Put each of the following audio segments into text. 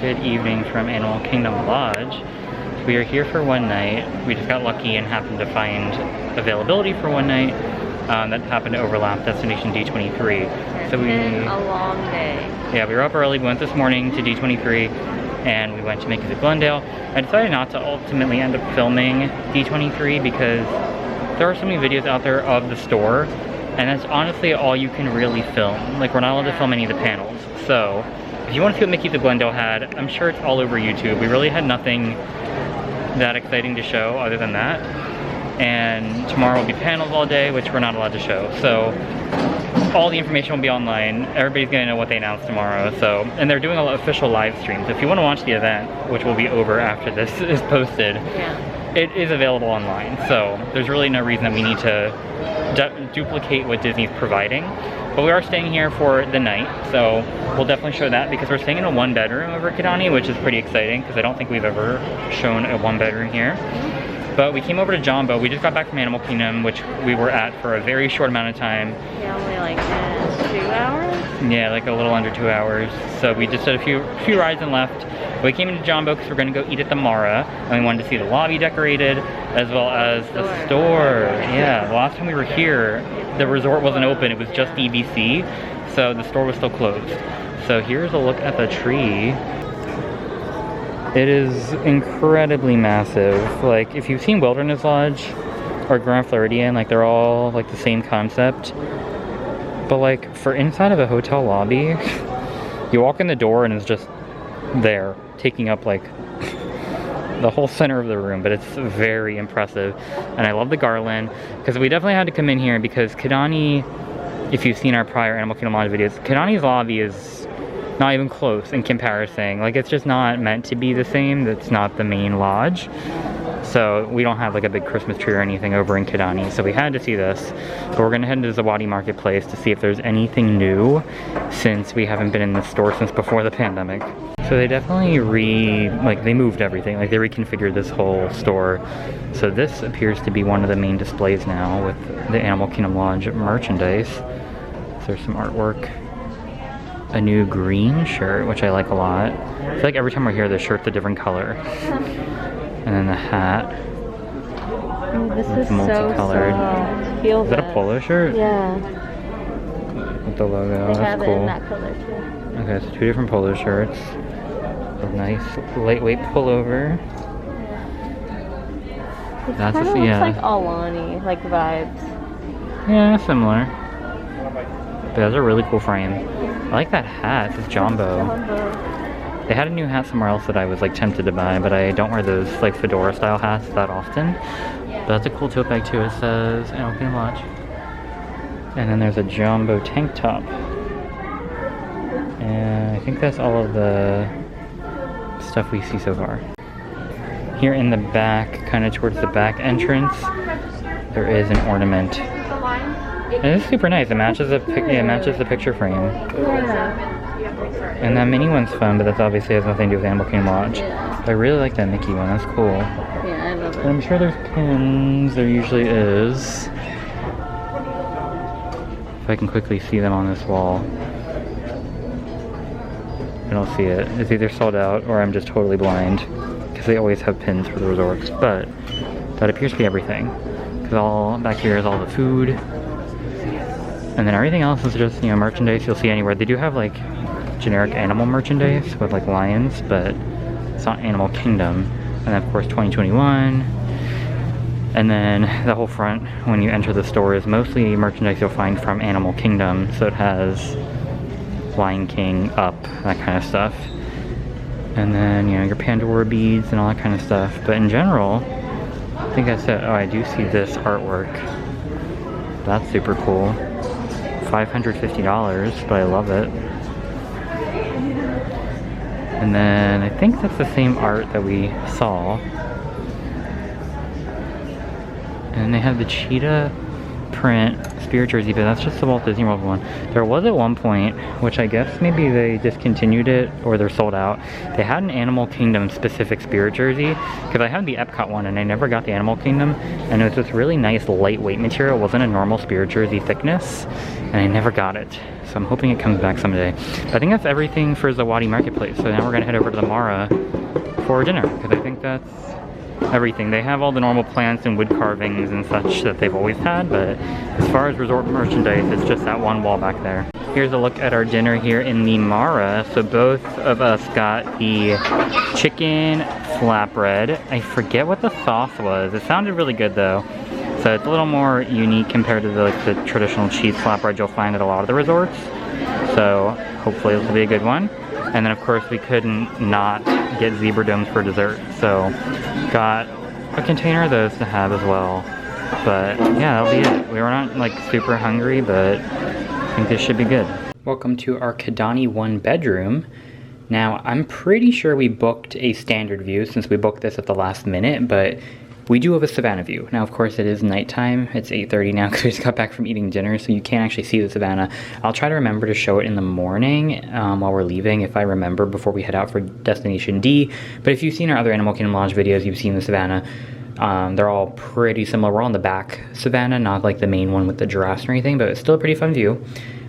Good evening from Animal Kingdom Lodge. We are here for one night. We just got lucky and happened to find availability for one night that happened to overlap Destination D23. So it's been a long day. Yeah, we were up early. We went this morning to D23 and we went to Mickey's at Glendale. I decided not to ultimately end up filming D23 because there are so many videos out there of the store, and that's honestly all you can really film. Like, we're not allowed to film any of the panels. So if you want to see what Mickey's at Glendale had, I'm sure it's all over YouTube. We really had nothing that exciting to show other than that. And tomorrow will be panels all day, which we're not allowed to show. So all the information will be online. Everybody's gonna know what they announce tomorrow. So, and they're doing official live streams. If you want to watch the event, which will be over after this is posted, it is available online. So there's really no reason that we need to duplicate what Disney's providing. But we are staying here for the night, so we'll definitely show that because we're staying in a one bedroom over at Kidani, which is pretty exciting because I don't think we've ever shown a one bedroom here. But we came over to Jambo. We just got back from Animal Kingdom, which we were at for a very short amount of time. Yeah, only like 2 hours? Yeah, like a little under 2 hours. So we just did a few rides and left. We came into Jambo because we're gonna go eat at the Mara, and we wanted to see the lobby decorated, as well as the store. Yeah, the last time we were here, the resort wasn't open, it was just EBC, so the store was still closed. So here's a look at the tree. It is incredibly massive. Like, if you've seen Wilderness Lodge or Grand Floridian, like, they're all like the same concept. But like, for inside of a hotel lobby, you walk in the door and it's just there, taking up like the whole center of the room, but it's very impressive. And I love the garland, because we definitely had to come in here because Kidani, if you've seen our prior Animal Kingdom Lodge videos, Kidani's lobby is not even close in comparison. Like, it's just not meant to be the same. That's not the main lodge. So we don't have like a big Christmas tree or anything over in Kidani, so we had to see this. But we're gonna head into the Zawadi Marketplace to see if there's anything new, since we haven't been in the store since before the pandemic. So they definitely they moved everything, like they reconfigured this whole store. So this appears to be one of the main displays now with the Animal Kingdom Lodge merchandise. So there's some artwork. A new green shirt, which I like a lot. I feel like every time we're here, the shirt's a different color. And then the hat. Oh, this is multicolored. so soft. Feel Is that a polo shirt? Yeah. With the logo. They have That's it in cool. that color too. Okay, so 2 different polo shirts. A nice lightweight pullover. It That's kind of a, looks yeah. like Alani, like vibes. Yeah, similar. But that's a really cool frame. I like that hat. It's Jambo. They had a new hat somewhere else that I was like tempted to buy, but I don't wear those like fedora style hats that often. But that's a cool tote bag too. It says Animal Kingdom Lodge. And then there's a Jambo tank top. And I think that's all of the stuff we see so far. Here in the back, kind of towards the back entrance, there is an ornament. And it's super nice. It matches the picture frame. Yeah. And that mini one's fun, but that obviously has nothing to do with Animal Kingdom Lodge. Yeah. But I really like that Mickey one. That's cool. Yeah, I love it. And I'm sure there's pins. There usually is. If I can quickly see them on this wall. I don't see it. It's either sold out or I'm just totally blind, because they always have pins for the resorts. But that appears to be everything, because all back here is all the food, and then everything else is just, you know, merchandise you'll see anywhere. They do have like generic animal merchandise with like lions, but it's not Animal Kingdom. And then of course 2021. And then the whole front when you enter the store is mostly merchandise you'll find from Animal Kingdom. So it has Lion King, Up, that kind of stuff. And then, you know, your Pandora beads and all that kind of stuff. But in general, I think that's it. Oh, I do see this artwork. That's super cool. $550, but I love it. And then I think that's the same art that we saw. And they have the cheetah print Spirit jersey, but that's just the Walt Disney World one. There was at one point, which I guess maybe they discontinued it or they're sold out. They had an Animal Kingdom specific Spirit jersey because I had the Epcot one and I never got the Animal Kingdom, and it was this really nice lightweight material. It wasn't a normal Spirit jersey thickness, and I never got it. So I'm hoping it comes back someday. But I think that's everything for Zawadi Marketplace. So now we're gonna head over to the Mara for dinner because I think that's everything. They have all the normal plants and wood carvings and such that they've always had, but as far as resort merchandise, it's just that one wall back there. Here's a look at our dinner here in the Mara. So both of us got the chicken flatbread. I forget what the sauce was. It sounded really good though. So it's a little more unique compared to the traditional cheese flatbread you'll find at a lot of the resorts. So hopefully this will be a good one. And then of course we couldn't not get zebra domes for dessert. So got a container of those to have as well. But yeah, that'll be it. We were not like super hungry, but I think this should be good. Welcome to our Kidani 1 bedroom. Now I'm pretty sure we booked a standard view since we booked this at the last minute, but we do have a savannah view. Now, of course, it is nighttime. It's 8:30 now because we just got back from eating dinner, so you can't actually see the savannah. I'll try to remember to show it in the morning while we're leaving, if I remember, before we head out for Destination D. But if you've seen our other Animal Kingdom Lodge videos, you've seen the savannah. They're all pretty similar. We're on the back savannah, not like the main one with the giraffes or anything, but it's still a pretty fun view.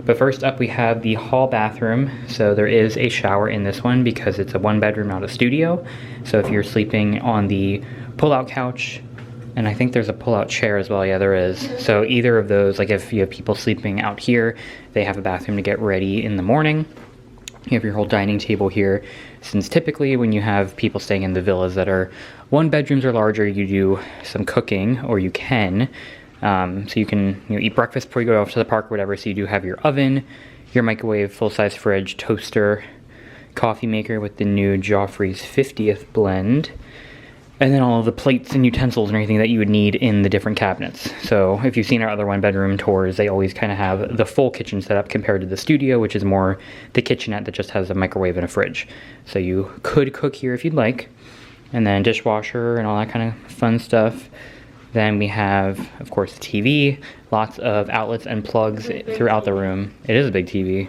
But first up, we have the hall bathroom. So there is a shower in this one because it's a 1-bedroom, not a studio. So if you're sleeping on the pull-out couch, and I think there's a pull-out chair as well. Yeah, there is. So either of those, like if you have people sleeping out here, they have a bathroom to get ready in the morning. You have your whole dining table here, since typically when you have people staying in the villas that are 1 bedrooms or larger, you do some cooking, or you can. So you can eat breakfast before you go off to the park or whatever. So you do have your oven, your microwave, full-size fridge, toaster, coffee maker with the new Joffrey's 50th blend, and then all of the plates and utensils and everything that you would need in the different cabinets. So if you've seen our other 1-bedroom tours, they always kind of have the full kitchen setup compared to the studio, which is more the kitchenette that just has a microwave and a fridge. So you could cook here if you'd like, and then dishwasher and all that kind of fun stuff. Then we have, of course, the TV, lots of outlets and plugs throughout the room. It is a big TV.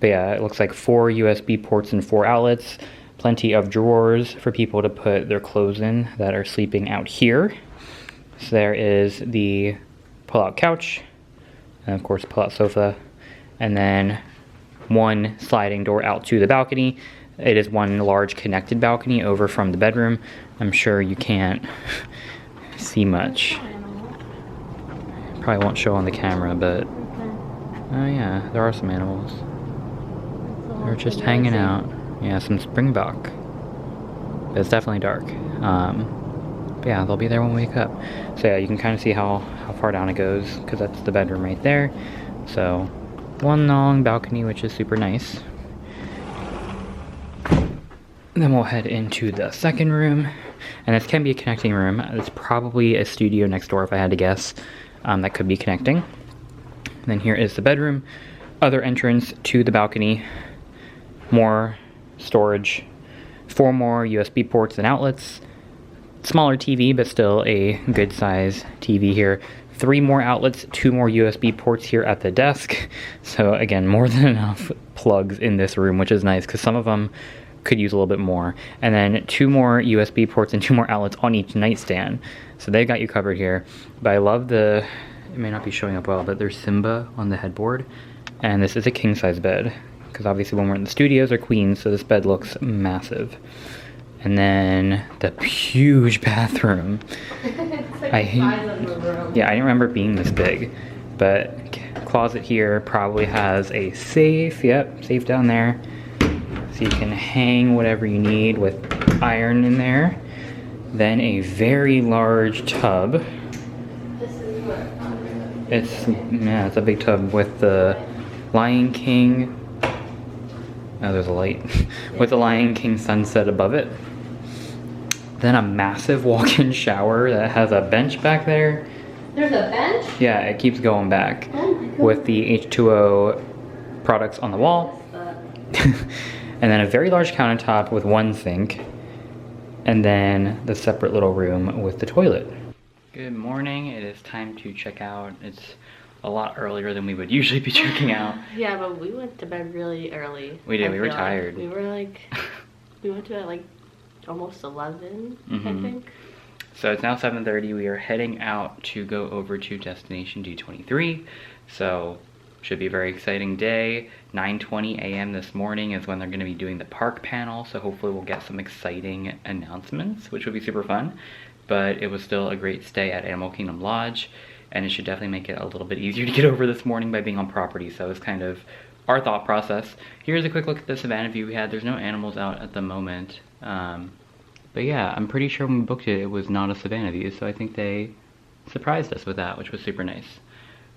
But yeah, it looks like 4 USB ports and 4 outlets. Plenty of drawers for people to put their clothes in that are sleeping out here. So there is the pull-out couch, and of course pull-out sofa, and then 1 sliding door out to the balcony. It is 1 large connected balcony over from the bedroom. I'm sure you can't see much. Probably won't show on the camera, but oh yeah, there are some animals. They're just hanging out. Yeah, some springbok. But it's definitely dark. But yeah, they'll be there when we wake up. So yeah, you can kind of see how far down it goes, because that's the bedroom right there. So 1 long balcony, which is super nice. And then we'll head into the second room. And this can be a connecting room. It's probably a studio next door if I had to guess. That could be connecting. And then here is the bedroom. Other entrance to the balcony. More storage. 4 more USB ports and outlets. Smaller TV, but still a good size TV here. 3 more outlets, 2 more USB ports here at the desk. So again, more than enough plugs in this room, which is nice because some of them could use a little bit more. And then 2 more USB ports and 2 more outlets on each nightstand. So they got you covered here. But I love it may not be showing up well, but there's Simba on the headboard. And this is a king size bed, because obviously when we're in the studios are queens, so this bed looks massive. And then the huge bathroom. It's like the size of the room. Yeah, I didn't remember it being this big. But closet here probably has a safe. Yep, safe down there. So you can hang whatever you need with iron in there. Then a very large tub. This is what It's a big tub with the Lion King. Oh, there's a light. With the Lion King sunset above it. Then a massive walk-in shower that has a bench back there. There's a bench? Yeah, it keeps going back. Oh my God. With the H2O products on the wall. And then a very large countertop with 1 sink. And then the separate little room with the toilet. Good morning. It is time to check out. It's a lot earlier than we would usually be checking out. Yeah, but we went to bed really early. We did. We were like. tired. We were like, we went to bed like almost 11, I think. So it's now 7:30. We are heading out to go over to Destination D23. So should be a very exciting day. 9:20 a.m. this morning is when they're going to be doing the park panel. So hopefully we'll get some exciting announcements, which will be super fun. But it was still a great stay at Animal Kingdom Lodge, and it should definitely make it a little bit easier to get over this morning by being on property. So it's kind of our thought process. Here's a quick look at the Savannah view we had. There's no animals out at the moment. But yeah, I'm pretty sure when we booked it, it was not a Savannah view. So I think they surprised us with that, which was super nice.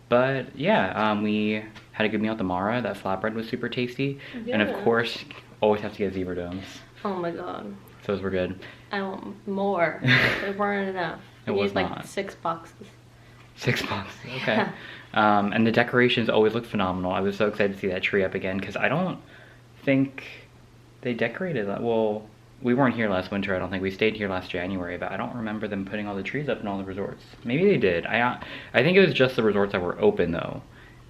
But yeah, we had a good meal at the Mara. That flatbread was super tasty. Yeah. And of course, always have to get zebra domes. Oh my god. Those were good. I want more. They weren't enough. It We was used like not. 6 boxes. 6 boxes, okay. And the decorations always look phenomenal. I was so excited to see that tree up again because I don't think they decorated that. Well, we weren't here last winter, I don't think. We stayed here last January, but I don't remember them putting all the trees up in all the resorts. Maybe they did. I think it was just the resorts that were open though.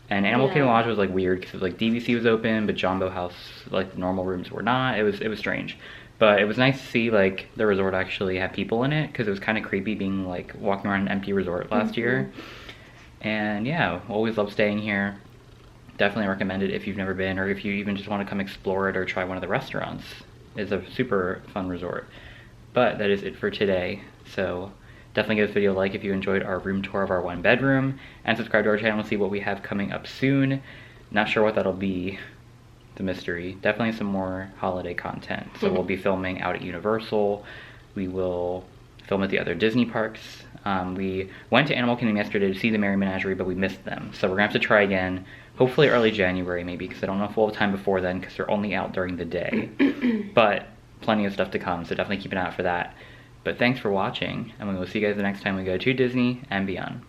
And Animal Kingdom Lodge was like weird because like DVC was open, but Jambo House, like the normal rooms were not. It was strange. But it was nice to see like the resort actually have people in it because it was kind of creepy being like walking around an empty resort last year. And yeah, always love staying here. Definitely recommend it if you've never been, or if you even just want to come explore it or try one of the restaurants. It's a super fun resort. But that is it for today. So definitely give this video a like if you enjoyed our room tour of our 1-bedroom, and subscribe to our channel to see what we have coming up soon. Not sure what that'll be. The mystery. Definitely some more holiday content. So we'll be filming out at Universal. We will film at the other Disney parks. We went to Animal Kingdom yesterday to see the Merry Menagerie, but we missed them. So we're gonna have to try again. Hopefully early January maybe, because I don't know if we'll have time before then, because they're only out during the day. But plenty of stuff to come, so definitely keep an eye out for that. But thanks for watching, and we will see you guys the next time we go to Disney and beyond.